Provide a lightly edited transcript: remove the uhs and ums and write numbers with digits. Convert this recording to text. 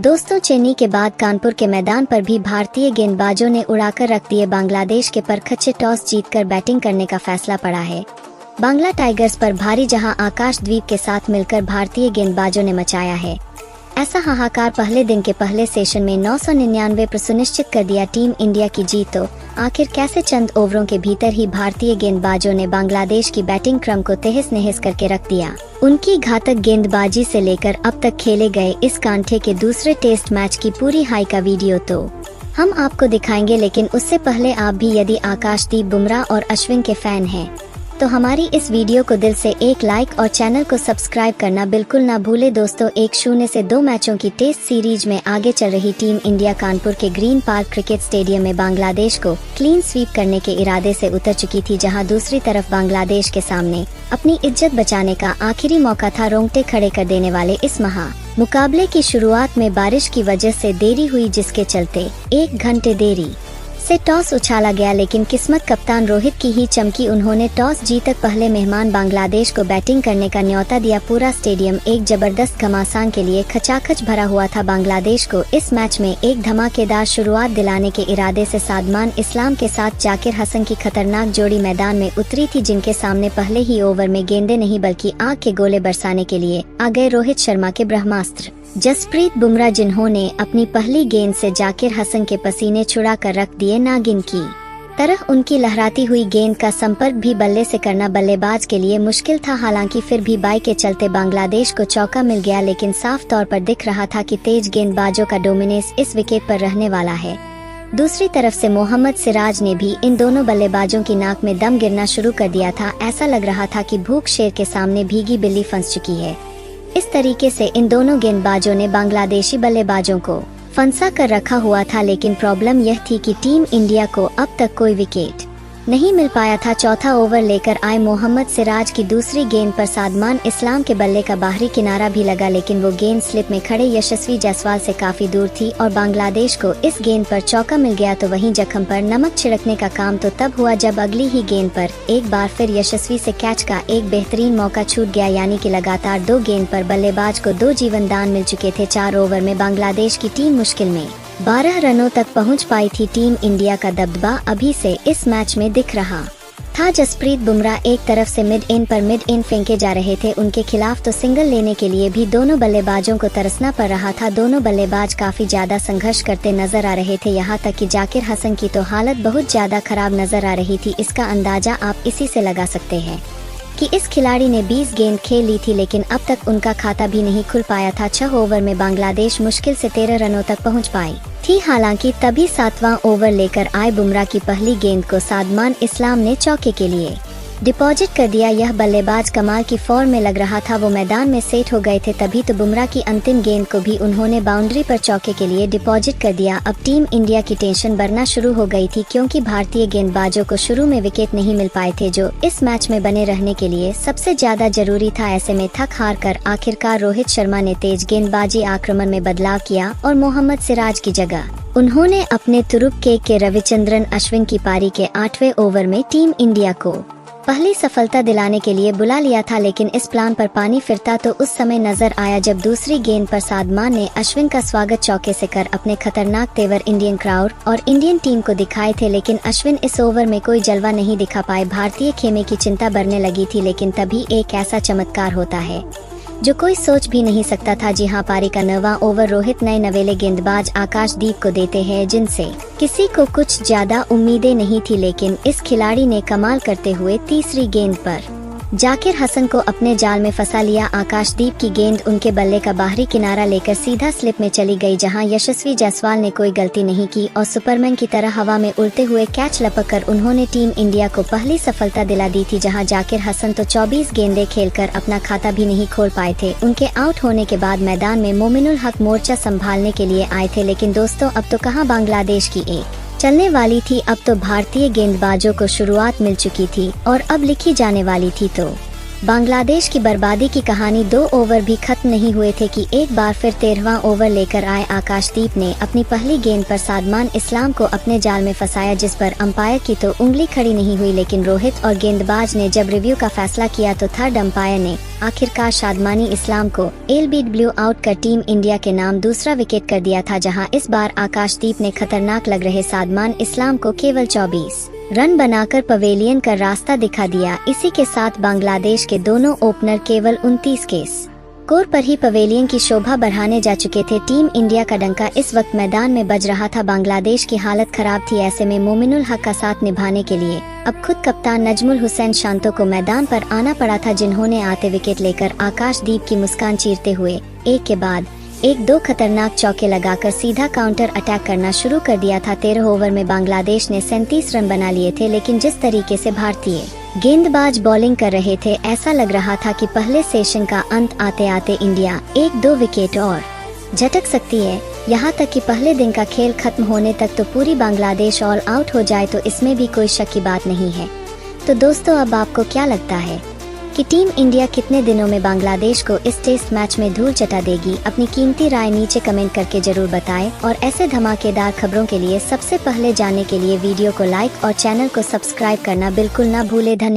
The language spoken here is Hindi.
दोस्तों, चेन्नई के बाद कानपुर के मैदान पर भी भारतीय गेंदबाजों ने उड़ाकर रख दिए बांग्लादेश के परखच्चे। टॉस जीतकर बैटिंग करने का फैसला पड़ा है बांग्ला टाइगर्स पर भारी, जहां आकाशदीप के साथ मिलकर भारतीय गेंदबाजों ने मचाया है ऐसा हाहाकार। पहले दिन के पहले सेशन में 999 पर सुनिश्चित कर दिया टीम इंडिया की जीत। तो आखिर कैसे चंद ओवरों के भीतर ही भारतीय गेंदबाजों ने बांग्लादेश की बैटिंग क्रम को तहस नहस करके रख दिया। उनकी घातक गेंदबाजी से लेकर अब तक खेले गए इस कांटे के दूसरे टेस्ट मैच की पूरी हाई का वीडियो तो हम आपको दिखाएंगे, लेकिन उससे पहले आप भी यदि आकाशदीप, बुमराह और अश्विन के फैन हैं तो हमारी इस वीडियो को दिल से एक लाइक और चैनल को सब्सक्राइब करना बिल्कुल ना भूले। दोस्तों, 1-0 से 2 मैचों की टेस्ट सीरीज में आगे चल रही टीम इंडिया कानपुर के ग्रीन पार्क क्रिकेट स्टेडियम में बांग्लादेश को क्लीन स्वीप करने के इरादे से उतर चुकी थी, जहां दूसरी तरफ बांग्लादेश के सामने अपनी इज्जत बचाने का आखिरी मौका था। रोंगटे खड़े कर देने वाले इस मुकाबले की शुरुआत में बारिश की वजह से देरी हुई, जिसके चलते 1 घंटे देरी से टॉस उछाला गया, लेकिन किस्मत कप्तान रोहित की ही चमकी। उन्होंने टॉस जीतकर पहले मेहमान बांग्लादेश को बैटिंग करने का न्योता दिया। पूरा स्टेडियम एक जबरदस्त घमासान के लिए खचाखच भरा हुआ था। बांग्लादेश को इस मैच में एक धमाकेदार शुरुआत दिलाने के इरादे से सादमान इस्लाम के साथ जाकिर हसन की खतरनाक जोड़ी मैदान में उतरी थी, जिनके सामने पहले ही ओवर में गेंदे नहीं बल्कि आग के गोले बरसाने के लिए आ गए रोहित शर्मा के ब्रह्मास्त्र जसप्रीत बुमराह, जिन्होंने अपनी पहली गेंद से जाकिर हसन के पसीने छुड़ा कर रख दिए नागिन की तरह। उनकी लहराती हुई गेंद का संपर्क भी बल्ले से करना बल्लेबाज के लिए मुश्किल था। हालांकि फिर भी बाई के चलते बांग्लादेश को चौका मिल गया, लेकिन साफ तौर पर दिख रहा था कि तेज गेंदबाजों का डोमिनेंस इस विकेट पर रहने वाला है। दूसरी तरफ से मोहम्मद सिराज ने भी इन दोनों बल्लेबाजों की नाक में दम गिरना शुरू कर दिया था। ऐसा लग रहा था कि भूख शेर के सामने भीगी बिल्ली फंस चुकी है। इस तरीके से इन दोनों गेंदबाजों ने बांग्लादेशी बल्लेबाजों को फंसा कर रखा हुआ था, लेकिन प्रॉब्लम यह थी कि टीम इंडिया को अब तक कोई विकेट नहीं मिल पाया था। चौथा ओवर लेकर आए मोहम्मद सिराज की दूसरी गेंद पर सादमान इस्लाम के बल्ले का बाहरी किनारा भी लगा, लेकिन वो गेंद स्लिप में खड़े यशस्वी जायसवाल से काफी दूर थी और बांग्लादेश को इस गेंद पर चौका मिल गया। तो वहीं जख्म पर नमक छिड़कने का काम तो तब हुआ जब अगली ही गेंद पर एक बार फिर यशस्वी से कैच का एक बेहतरीन मौका छूट गया, यानी कि लगातार 2 गेंद पर बल्लेबाज को 2 जीवन दान मिल चुके थे। 4 ओवर में बांग्लादेश की टीम मुश्किल में 12 रनों तक पहुंच पाई थी। टीम इंडिया का दबदबा अभी से इस मैच में दिख रहा था। जसप्रीत बुमराह एक तरफ से मिड इन फेंके जा रहे थे, उनके खिलाफ तो सिंगल लेने के लिए भी दोनों बल्लेबाजों को तरसना पड़ रहा था। दोनों बल्लेबाज काफी ज्यादा संघर्ष करते नजर आ रहे थे, यहाँ तक कि जाकिर हसन की तो हालत बहुत ज्यादा खराब नजर आ रही थी। इसका अंदाजा आप इसी से लगा सकते हैं कि इस खिलाड़ी ने 20 गेंद खेल ली थी, लेकिन अब तक उनका खाता भी नहीं खुल पाया था। 6 ओवर में बांग्लादेश मुश्किल से 13 रनों तक पहुंच पाई थी। हालांकि तभी 7वां ओवर लेकर आए बुमराह की पहली गेंद को सादमान इस्लाम ने चौके के लिए डिपॉजिट कर दिया। यह बल्लेबाज कमाल की फॉर्म में लग रहा था, वो मैदान में सेट हो गए थे। तभी तो बुमराह की अंतिम गेंद को भी उन्होंने बाउंड्री पर चौके के लिए डिपॉजिट कर दिया। अब टीम इंडिया की टेंशन बढ़ना शुरू हो गई थी, क्योंकि भारतीय गेंदबाजों को शुरू में विकेट नहीं मिल पाए थे, जो इस मैच में बने रहने के लिए सबसे ज्यादा जरूरी था। ऐसे में थक हार कर आखिरकार रोहित शर्मा ने तेज गेंदबाजी आक्रमण में बदलाव किया और मोहम्मद सिराज की जगह उन्होंने अपने तुरुप के रविचंद्रन अश्विन की पारी के 8वें ओवर में टीम इंडिया को पहली सफलता दिलाने के लिए बुला लिया था। लेकिन इस प्लान पर पानी फिरता तो उस समय नजर आया जब दूसरी गेंद पर सादमान ने अश्विन का स्वागत चौके से कर अपने खतरनाक तेवर इंडियन क्राउड और इंडियन टीम को दिखाए थे। लेकिन अश्विन इस ओवर में कोई जलवा नहीं दिखा पाए। भारतीय खेमे की चिंता बढ़ने लगी थी, लेकिन तभी एक ऐसा चमत्कार होता है जो कोई सोच भी नहीं सकता था। जी हां, पारी का 9वां ओवर रोहित नए नवेले गेंदबाज आकाशदीप को देते हैं, जिनसे किसी को कुछ ज्यादा उम्मीदें नहीं थी। लेकिन इस खिलाड़ी ने कमाल करते हुए तीसरी गेंद पर जाकिर हसन को अपने जाल में फंसा लिया। आकाशदीप की गेंद उनके बल्ले का बाहरी किनारा लेकर सीधा स्लिप में चली गई, जहां यशस्वी जायसवाल ने कोई गलती नहीं की और सुपरमैन की तरह हवा में उड़ते हुए कैच लपककर उन्होंने टीम इंडिया को पहली सफलता दिला दी थी। जहां जाकिर हसन तो 24 गेंदें खेलकर अपना खाता भी नहीं खोल पाए थे। उनके आउट होने के बाद मैदान में मोमिनुल हक मोर्चा संभालने के लिए आए थे, लेकिन दोस्तों अब तो कहां बांग्लादेश की एक चलने वाली थी। अब तो भारतीय गेंदबाजों को शुरुआत मिल चुकी थी और अब लिखी जाने वाली थी तो बांग्लादेश की बर्बादी की कहानी 2 ओवर भी खत्म नहीं हुए थे कि एक बार फिर 13वां ओवर लेकर आए आकाशदीप ने अपनी पहली गेंद पर सादमान इस्लाम को अपने जाल में फंसाया, जिस पर अंपायर की तो उंगली खड़ी नहीं हुई। लेकिन रोहित और गेंदबाज ने जब रिव्यू का फैसला किया तो थर्ड अंपायर ने आखिरकार सादमानी इस्लाम को एलबीड ब्लू आउट कर टीम इंडिया के नाम दूसरा विकेट कर दिया था, जहां इस बार आकाशदीप ने खतरनाक लग रहे सादमान इस्लाम को केवल 24 रन बनाकर पवेलियन का रास्ता दिखा दिया। इसी के साथ बांग्लादेश के दोनों ओपनर केवल 29 के स्कोर पर ही पवेलियन की शोभा बढ़ाने जा चुके थे। टीम इंडिया का डंका इस वक्त मैदान में बज रहा था। बांग्लादेश की हालत खराब थी। ऐसे में मोमिनुल हक का साथ निभाने के लिए अब खुद कप्तान नजमुल हुसैन शांतो को मैदान पर आना पड़ा था, जिन्होंने आते विकेट लेकर आकाशदीप की मुस्कान चीरते हुए एक के बाद एक 2 खतरनाक चौके लगाकर सीधा काउंटर अटैक करना शुरू कर दिया था। 13 ओवर में बांग्लादेश ने 37 रन बना लिए थे, लेकिन जिस तरीके से भारतीय गेंदबाज बॉलिंग कर रहे थे, ऐसा लग रहा था कि पहले सेशन का अंत आते आते इंडिया 1-2 विकेट और झटक सकती है। यहाँ तक कि पहले दिन का खेल खत्म होने तक तो पूरी बांग्लादेश ऑल आउट हो जाए तो इसमें भी कोई शक की बात नहीं है। तो दोस्तों, अब आपको क्या लगता है कि टीम इंडिया कितने दिनों में बांग्लादेश को इस टेस्ट मैच में धूल चटा देगी? अपनी कीमती राय नीचे कमेंट करके जरूर बताएं और ऐसे धमाकेदार खबरों के लिए सबसे पहले जानने के लिए वीडियो को लाइक और चैनल को सब्सक्राइब करना बिल्कुल ना भूलें। धन्यवाद।